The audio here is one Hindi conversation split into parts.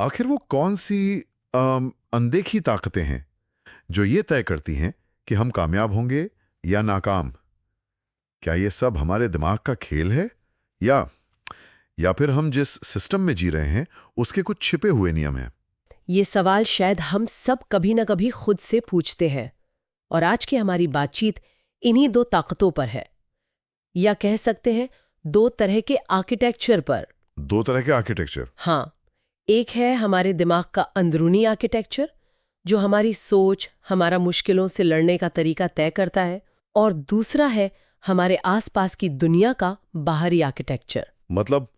आखिर वो कौन सी अनदेखी ताकतें हैं जो ये तय करती हैं कि हम कामयाब होंगे या नाकाम? क्या ये सब हमारे दिमाग का खेल है या या फिर हम जिस सिस्टम में जी रहे हैं उसके कुछ छिपे हुए नियम हैं? ये सवाल शायद हम सब कभी न कभी खुद से पूछते हैं, और आज की हमारी बातचीत इन्हीं दो ताकतों पर है, या कह सकते हैं दो तरह के आर्किटेक्चर पर। दो तरह के आर्किटेक्चर? हाँ, एक है हमारे दिमाग का अंदरूनी आर्किटेक्चर जो हमारी सोच, हमारा मुश्किलों से लड़ने का तरीका तय करता है, और दूसरा है हमारे आसपास की दुनिया का बाहरी आर्किटेक्चर। मतलब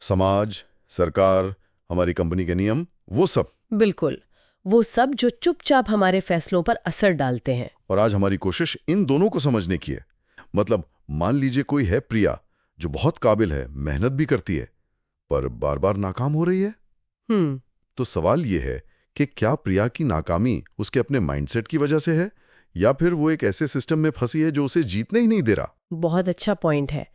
समाज, सरकार, हमारी कंपनी के नियम, वो सब? बिल्कुल, वो सब जो चुपचाप हमारे फैसलों पर असर डालते हैं। और आज हमारी कोशिश इन दोनों को समझने की है। मतलब मान लीजिए कोई है प्रिया जो बहुत काबिल है, मेहनत भी करती है, पर बार बार नाकाम हो रही है। तो सवाल ये है कि क्या प्रिया की नाकामी उसके अपने माइंडसेट की वजह से है या फिर वो एक ऐसे सिस्टम में फंसी है जो उसे जीतने ही नहीं दे रहा? बहुत अच्छा पॉइंट है।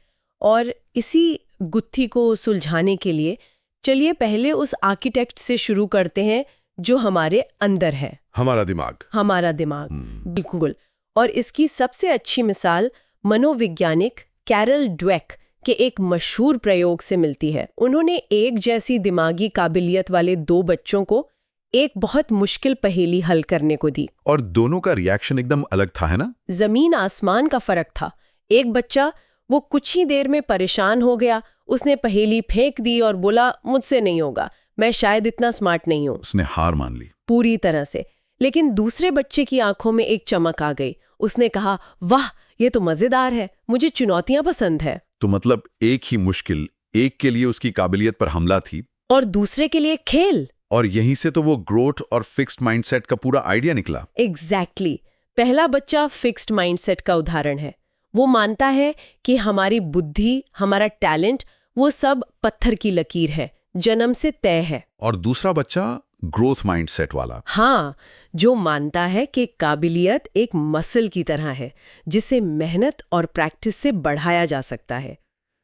और इसी गुत्थी को सुलझाने के लिए चलिए पहले उस आर्किटेक्ट से शुरू करते हैं जो हमारे अंदर है। हमारा दिमाग। हमारा दिमाग, बिल्कुल। और इसकी सबसे अच्छी मिसाल मनोवैज्ञानिक कैरल ड्वेक के एक मशहूर प्रयोग से मिलती है। उन्होंने एक जैसी दिमागी काबिलियत वाले दो बच्चों को एक बहुत मुश्किल पहेली हल करने को दी, और दोनों का रिएक्शन एकदम अलग था, है ना? जमीन आसमान का फर्क था। एक बच्चा वो कुछ ही देर में परेशान हो गया, उसने पहेली फेंक दी और बोला मुझसे नहीं होगा, मैं शायद इतना स्मार्ट नहीं हूँ। उसने हार मान ली पूरी तरह से। लेकिन दूसरे बच्चे की आंखों में एक चमक आ गई। उसने कहा, वाह, ये तो मजेदार है, मुझे चुनौतियां पसंद है। तो मतलब एक ही मुश्किल, एक के लिए उसकी काबिलियत पर हमला थी और दूसरे के लिए खेल। और यहीं से तो वो ग्रोथ और फिक्स्ड माइंडसेट का पूरा आइडिया निकला। एग्जैक्टली। पहला बच्चा फिक्स्ड माइंडसेट का उदाहरण है। वो मानता है कि हमारी बुद्धि, हमारा टैलेंट, वो सब पत्थर की लकीर है, जन्म से तय है। और दूसरा बच्चा ग्रोथ माइंडसेट वाला। हाँ, जो मानता है कि काबिलियत एक मसल की तरह है जिसे मेहनत और प्रैक्टिस से बढ़ाया जा सकता है।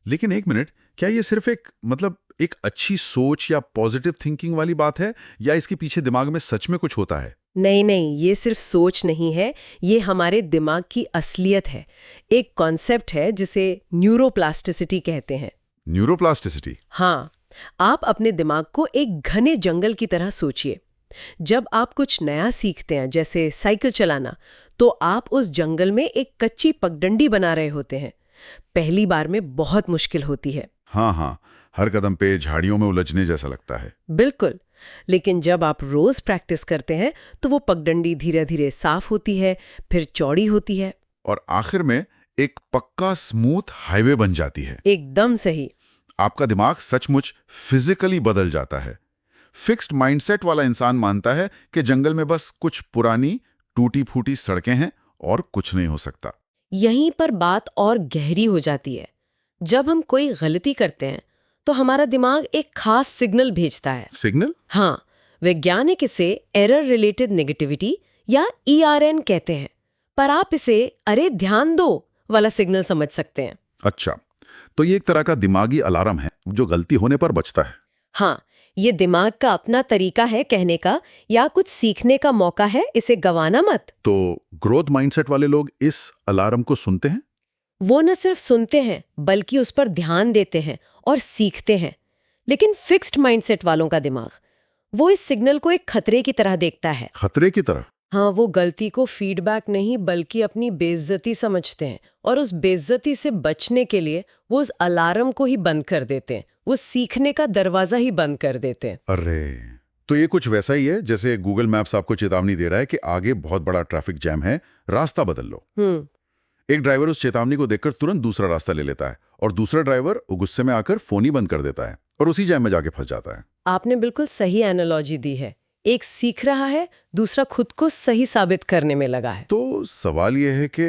लेकिन एक मिनट, क्या ये सिर्फ एक अच्छी सोच या पॉजिटिव थिंकिंग वाली बात है या इसके पीछे दिमाग में सच में कुछ होता है? नहीं नहीं, ये सिर्फ सोच नहीं है, ये हमारे दिमाग की असलियत है। एक कॉन्सेप्ट है जिसे न्यूरोप्लास्टिसिटी कहते हैं। न्यूरोप्लास्टिसिटी? हाँ, आप अपने दिमाग को एक घने जंगल की तरह सोचिए। जब आप कुछ नया सीखते हैं, जैसे साइकिल चलाना, तो आप उस जंगल में एक कच्ची पगडंडी बना रहे होते हैं। पहली बार में बहुत मुश्किल होती है। हाँ, हर कदम पे झाड़ियों में उलझने जैसा लगता है। बिल्कुल। लेकिन जब आप रोज प्रैक्टिस करते हैं तो वो पगडंडी धीरे धीरे साफ होती है, फिर चौड़ी होती है, और आखिर में एक पक्का स्मूथ हाईवे बन जाती है। एकदम सही। आपका दिमाग सचमुच फिजिकली बदल जाता है। फिक्स्ड माइंडसेट वाला इंसान मानता है कि जंगल में बस कुछ पुरानी टूटी फूटी सड़कें हैं और कुछ नहीं हो सकता। यहीं पर बात और गहरी हो जाती है। जब हम कोई गलती करते हैं तो हमारा दिमाग एक खास सिग्नल भेजता है। सिग्नल? हाँ, वैज्ञानिक इसे एरर रिलेटेड नेगेटिविटी या ERN कहते हैं, पर आप इसे अरे ध्यान दो वाला सिग्नल समझ सकते हैं। अच्छा, तो ये एक तरह का दिमागी अलार्म है जो गलती होने पर बजता है। हाँ, ये दिमाग का अपना तरीका है कहने का, या कुछ सीखने का मौका है, इसे गंवाना मत। तो ग्रोथ माइंडसेट वाले लोग इस अलार्म को सुनते हैं? वो न सिर्फ सुनते हैं बल्कि उस पर ध्यान देते हैं और सीखते हैं। लेकिन फिक्स्ड माइंडसेट वालों का दिमाग, वो इस सिग्नल को एक खतरे की तरह देखता है। खतरे की तरह? हाँ, वो गलती को फीडबैक नहीं बल्कि अपनी बेइज्जती समझते हैं, और उस बेइज्जती से बचने के लिए वो उस अलार्म को ही बंद कर देते हैं, वो सीखने का दरवाजा ही बंद कर देते हैं। अरे, तो ये कुछ वैसा ही है जैसे गूगल मैप्स आपको चेतावनी दे रहा है कि आगे बहुत बड़ा ट्रैफिक जैम है, रास्ता बदल लो। एक ड्राइवर उस चेतावनी को देखकर तुरंत दूसरा रास्ता ले लेता है और दूसरा ड्राइवर गुस्से में आकर फोन ही बंद कर देता है और उसी जैम में जाके फंस जाता है। आपने बिल्कुल सही एनालॉजी दी है। एक सीख रहा है, दूसरा खुद को सही साबित करने में लगा है। तो सवाल यह है कि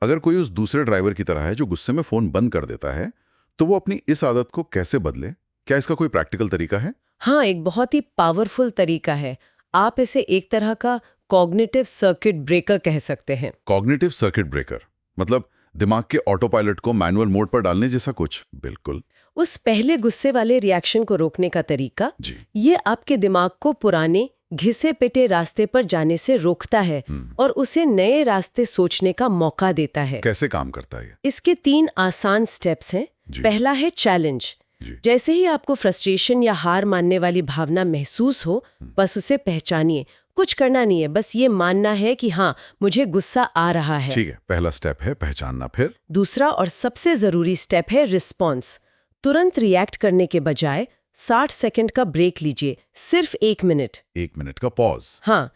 अगर कोई उस दूसरे ड्राइवर की तरह है जो गुस्से में फोन बंद कर देता है, तो वो अपनी इस आदत को कैसे बदले? क्या इसका कोई प्रैक्टिकल तरीका है? हाँ, एक बहुत ही पावरफुल तरीका है। आप इसे एक तरह का कॉग्निटिव सर्किट ब्रेकर कह सकते हैं। कॉग्निटिव सर्किट ब्रेकर मतलब दिमाग के ऑटो पायलट को मैनुअल मोड पर डालने जैसा कुछ? बिल्कुल। उस पहले गुस्से वाले रिएक्शन को रोकने का तरीका, जी। ये आपके दिमाग को पुराने घिसे पिटे रास्ते पर जाने से रोकता है और उसे नए रास्ते सोचने का मौका देता है। कैसे काम करता है ये? इसके 3 आसान स्टेप्स हैं। जी। पहला है चैलेंज। जी। जैसे ही आपको फ्रस्ट्रेशन या हार मानने वाली भावना महसूस हो, बस उसे पहचानिए। कुछ करना नहीं है, बस ये मानना है कि हाँ, मुझे गुस्सा आ रहा है। ठीक है, पहला स्टेप है पहचानना। फिर दूसरा और सबसे जरूरी स्टेप है रिस्पॉन्स। तुरंत रिएक्ट करने के बजाय 60 सेकंड का ब्रेक लीजिए, सिर्फ 1 मिनट। 1 मिनट का पॉज। हाँ,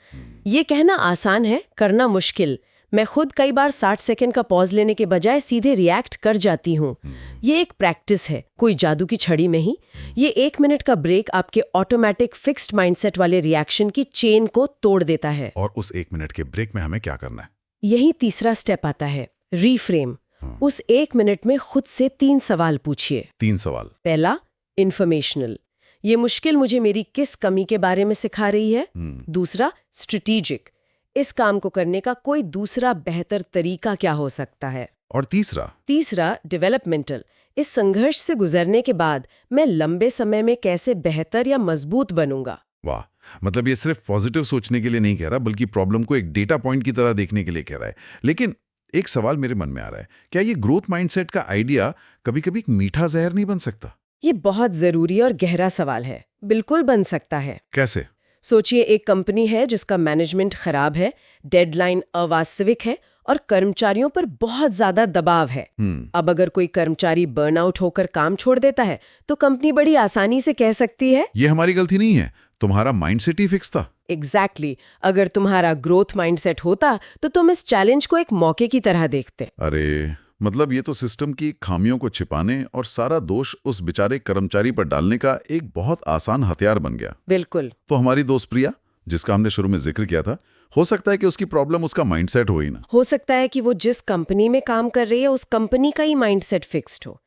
ये कहना आसान है, करना मुश्किल। मैं खुद कई बार 60 सेकंड का पॉज लेने के बजाय सीधे रिएक्ट कर जाती हूँ। ये एक प्रैक्टिस है, कोई जादू की छड़ी में ही। ये 1 मिनट का ब्रेक आपके ऑटोमेटिक फिक्स्ड माइंडसेट वाले रिएक्शन की चेन को तोड़ देता है। और उस 1 मिनट के ब्रेक में हमें क्या करना है? यही तीसरा स्टेप आता है, रीफ्रेम। उस 1 मिनट में खुद से 3 सवाल पूछिए। 3 सवाल। पहला, इन्फॉर्मेशनल, ये मुश्किल मुझे मेरी किस कमी के बारे में सिखा रही है। दूसरा, स्ट्रेटेजिक, इस काम को करने का कोई दूसरा बेहतर तरीका क्या हो सकता है। और तीसरा, डेवलपमेंटल, इस संघर्ष से गुजरने के बाद मैं लंबे समय में कैसे बेहतर या मजबूत बनूंगा। वाह, मतलब ये सिर्फ पॉजिटिव सोचने के लिए नहीं कह रहा, बल्कि प्रॉब्लम को एक डेटा पॉइंट की तरह देखने के लिए कह रहा है। लेकिन एक सवाल मेरे मन में आ रहा है, क्या ये ग्रोथ माइंडसेट का आइडिया कभी-कभी एक मीठा जहर नहीं बन सकता? ये बहुत जरूरी और गहरा सवाल है। बिल्कुल बन सकता है। कैसे? सोचिए, एक कंपनी है जिसका मैनेजमेंट खराब है, डेडलाइन अवास्तविक है और कर्मचारियों पर बहुत ज्यादा दबाव है। अब अगर कोई कर्मचारी बर्नआउट होकर काम छोड़ देता है तो कंपनी बड़ी आसानी से कह सकती है, ये हमारी गलती नहीं है, तुम्हारा माइंडसेट ही फिक्स था। एग्जैक्टली। अगर तुम्हारा ग्रोथ माइंडसेट होता तो तुम इस चैलेंज को एक मौके की तरह देखते। अरे, मतलब ये तो सिस्टम की खामियों को छिपाने और सारा दोष उस बेचारे कर्मचारी पर डालने का एक बहुत आसान हथियार बन गया। बिल्कुल। तो हमारी दोस्त प्रिया, जिसका हमने शुरू में जिक्र किया था, हो सकता है कि उसकी प्रॉब्लम उसका माइंडसेट हो ही ना। हो सकता है कि वो जिस कंपनी में काम कर रही है उस कंपनी का ही माइंडसेट फिक्स्ड हो।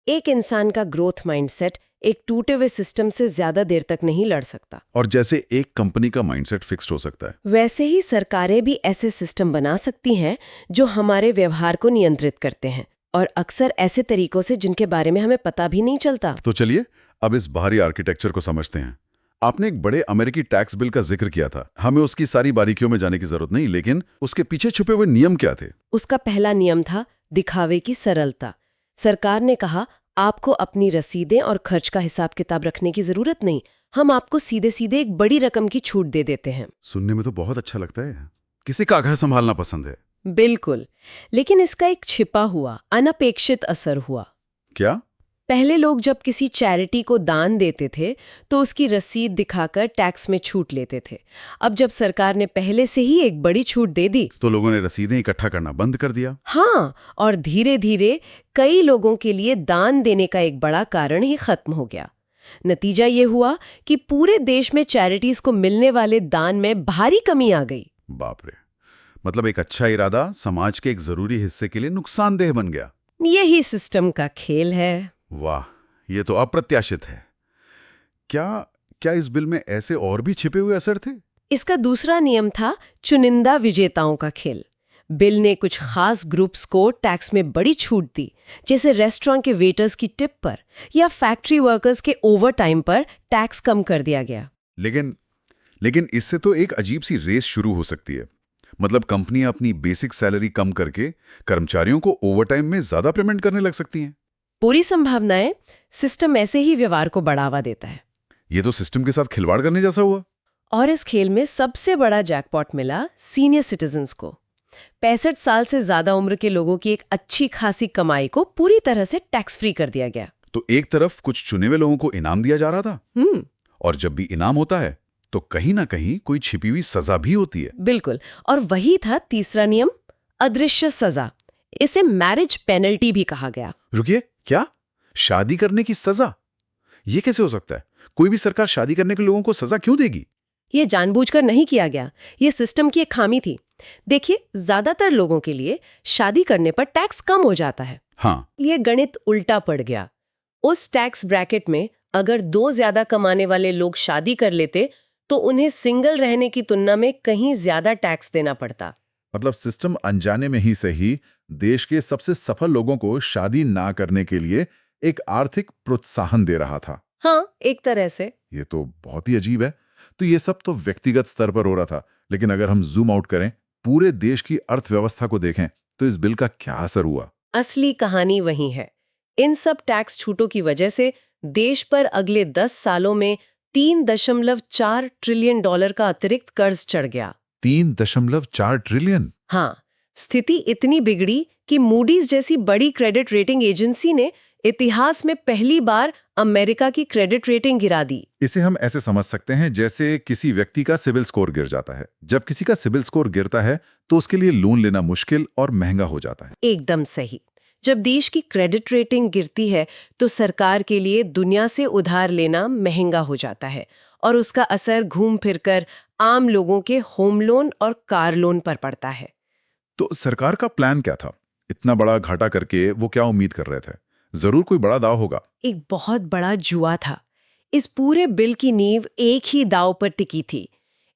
एक इंसान का ग्रोथ माइंडसेट एक टूटे हुए सिस्टम से ज्यादा देर तक नहीं लड़ सकता। और जैसे एक कंपनी का माइंडसेट फिक्स्ड हो सकता है, वैसे ही सरकारें भी ऐसे सिस्टम बना सकती हैं जो हमारे व्यवहार को नियंत्रित करते हैं, और अक्सर ऐसे तरीकों से जिनके बारे में हमें पता भी नहीं चलता। तो चलिए अब इस बाहरी आर्किटेक्चर को समझते हैं। आपने एक बड़े अमेरिकी टैक्स बिल का जिक्र किया था। हमें उसकी सारी बारीकियों में जाने की जरूरत नहीं, लेकिन उसके पीछे छुपे हुए नियम क्या थे? उसका पहला नियम था दिखावे की सरलता। सरकार ने कहा, आपको अपनी रसीदें और खर्च का हिसाब किताब रखने की जरूरत नहीं, हम आपको सीधे सीधे एक बड़ी रकम की छूट दे देते हैं। सुनने में तो बहुत अच्छा लगता है। किसी का घर संभालना पसंद है। बिल्कुल, लेकिन इसका एक छिपा हुआ अनपेक्षित असर हुआ। क्या? पहले लोग जब किसी चैरिटी को दान देते थे तो उसकी रसीद दिखाकर टैक्स में छूट लेते थे। अब जब सरकार ने पहले से ही एक बड़ी छूट दे दी तो लोगों ने रसीदें इकट्ठा करना बंद कर दिया। हाँ, और धीरे धीरे कई लोगों के लिए दान देने का एक बड़ा कारण ही खत्म हो गया। नतीजा ये हुआ कि पूरे देश में चैरिटीज को मिलने वाले दान में भारी कमी आ गई। बाप रे, मतलब एक अच्छा इरादा समाज के एक जरूरी हिस्से के लिए नुकसानदेह बन गया। यही सिस्टम का खेल है। वाह, ये तो अप्रत्याशित है। क्या इस बिल में ऐसे और भी छिपे हुए असर थे? इसका दूसरा नियम था चुनिंदा विजेताओं का खेल। बिल ने कुछ खास ग्रुप्स को टैक्स में बड़ी छूट दी, जैसे रेस्टोरेंट के वेटर्स की टिप पर या फैक्ट्री वर्कर्स के ओवरटाइम पर टैक्स कम कर दिया गया। लेकिन इससे तो एक अजीब सी रेस शुरू हो सकती है। मतलब कंपनियां अपनी बेसिक सैलरी कम करके कर्मचारियों को ओवरटाइम में ज्यादा पेमेंट करने लग सकती हैं। पूरी संभावनाएं, सिस्टम ऐसे ही व्यवहार को बढ़ावा देता है। ये तो सिस्टम के साथ खिलवाड़ करने जैसा हुआ। और इस खेल में सबसे बड़ा जैकपॉट मिला सीनियर सिटीजन्स को। 65 साल से ज्यादा उम्र के लोगों की एक अच्छी खासी कमाई को पूरी तरह से टैक्स फ्री कर दिया गया। तो एक तरफ कुछ चुने हुए लोगों को इनाम दिया जा रहा था, और जब भी इनाम होता है तो कहीं ना कहीं कोई छिपी हुई सजा भी होती है। बिल्कुल, और वही था तीसरा नियम, अदृश्य सजा। इसे मैरिज पेनल्टी भी कहा गया। रुकिए, क्या? शादी करने की सजा? ये कैसे हो सकता है? कोई भी सरकार शादी करने के लोगों को सजा क्यों देगी? ये जानबूझकर नहीं किया गया, ये सिस्टम की एक खामी थी। देखिए, ज्यादातर लोगों के लिए शादी करने पर टैक्स कम हो जाता है। हाँ, ये गणित उल्टा पड़ गया। उस टैक्स ब्रैकेट में अगर 2 ज्यादा कमाने वाले लोग शादी कर लेते तो उन्हें सिंगल रहने की तुलना में कहीं ज्यादा टैक्स देना पड़ता। मतलब सिस्टम अनजाने में ही सही देश के सबसे सफल लोगों को शादी ना करने के लिए एक आर्थिक प्रोत्साहन दे रहा था। हाँ, एक तरह से। ये तो बहुत ही अजीब है। तो ये सब तो व्यक्तिगत स्तर पर हो रहा था, लेकिन अगर हम जूम आउट करें, पूरे देश की अर्थव्यवस्था को देखें, तो इस बिल का क्या असर हुआ? असली कहानी वही है। इन सब टैक्स छूटों की वजह से देश पर अगले 10 सालों में $3.4 ट्रिलियन का अतिरिक्त कर्ज चढ़ गया। 3.4 ट्रिलियन? हाँ, स्थिति इतनी बिगड़ी कि मूडीज जैसी बड़ी क्रेडिट रेटिंग एजेंसी ने इतिहास में पहली बार अमेरिका की क्रेडिट रेटिंग गिरा दी। इसे हम ऐसे समझ सकते हैं जैसे किसी व्यक्ति का सिविल स्कोर गिर जाता है। जब किसी का सिविल स्कोर गिरता है तो उसके लिए लोन लेना मुश्किल और महंगा हो जाता है। एकदम सही। जब देश की क्रेडिट रेटिंग गिरती है तो सरकार के लिए दुनिया से उधार लेना महंगा हो जाता है और उसका असर घूम फिरकर आम लोगों के होम लोन और कार लोन पर पड़ता है। तो सरकार का प्लान क्या था? इतना बड़ा घाटा करके वो क्या उम्मीद कर रहे थे? जरूर कोई बड़ा दाव होगा। एक बहुत बड़ा जुआ था। इस पूरे बिल की नींव एक ही दाव पर टिकी थी।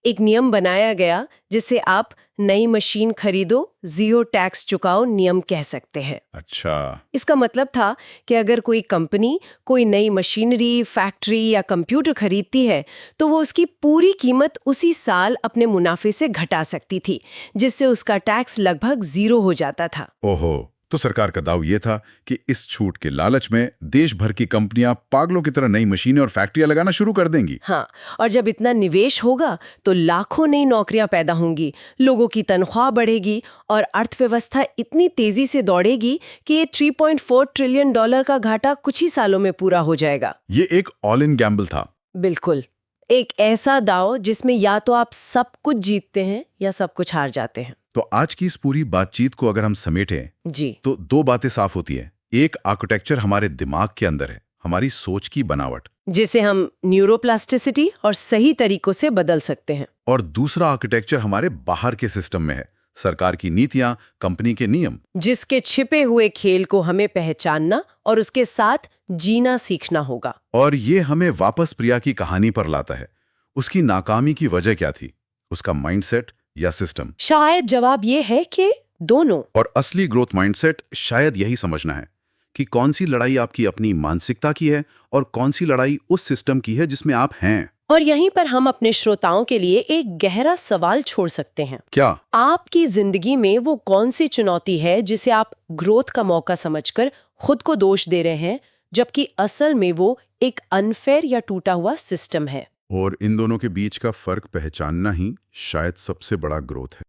एक नियम बनाया गया जिसे आप नई मशीन खरीदो, जीरो टैक्स चुकाओ नियम कह सकते हैं। अच्छा। इसका मतलब था कि अगर कोई कंपनी कोई नई मशीनरी, फैक्ट्री या कंप्यूटर खरीदती है तो वो उसकी पूरी कीमत उसी साल अपने मुनाफे से घटा सकती थी, जिससे उसका टैक्स लगभग 0 हो जाता था। ओहो, तो सरकार का दाव ये था कि इस छूट के लालच में देश भर की कंपनियां पागलों की तरह नई मशीनें और फैक्ट्रियां लगाना शुरू कर देंगी। हाँ, और जब इतना निवेश होगा तो लाखों नई नौकरियां पैदा होंगी, लोगों की तनख्वाह बढ़ेगी और अर्थव्यवस्था इतनी तेजी से दौड़ेगी कि ये $3.4 ट्रिलियन का घाटा कुछ ही सालों में पूरा हो जाएगा। ये एक ऑल इन गैम्बल था। बिल्कुल, एक ऐसा दाव जिसमें या तो आप सब कुछ जीतते हैं या सब कुछ हार जाते हैं। तो आज की इस पूरी बातचीत को अगर हम समेटें जी, तो 2 बातें साफ होती हैं। एक, आर्किटेक्चर हमारे दिमाग के अंदर है, हमारी सोच की बनावट, जिसे हम न्यूरोप्लास्टिसिटी और सही तरीकों से बदल सकते हैं। और दूसरा आर्किटेक्चर हमारे बाहर के सिस्टम में है, सरकार की नीतियां, कंपनी के नियम, जिसके छिपे हुए खेल को हमें पहचानना और उसके साथ जीना सीखना होगा। और ये हमें वापस प्रिया की कहानी पर लाता है। उसकी नाकामी की वजह क्या थी? उसका माइंडसेट या सिस्टम? शायद जवाब ये है कि दोनों। और असली ग्रोथ माइंडसेट शायद यही समझना है कि कौन सी लड़ाई आपकी अपनी मानसिकता की है और कौन सी लड़ाई उस सिस्टम की है जिसमें आप हैं। और यहीं पर हम अपने श्रोताओं के लिए एक गहरा सवाल छोड़ सकते हैं। क्या? आपकी जिंदगी में वो कौन सी चुनौती है जिसे आप ग्रोथ का मौका समझकर खुद को दोष दे रहे हैं, जबकि असल में वो एक अनफेयर या टूटा हुआ सिस्टम है? और इन दोनों के बीच का फर्क पहचानना ही शायद सबसे बड़ा ग्रोथ है।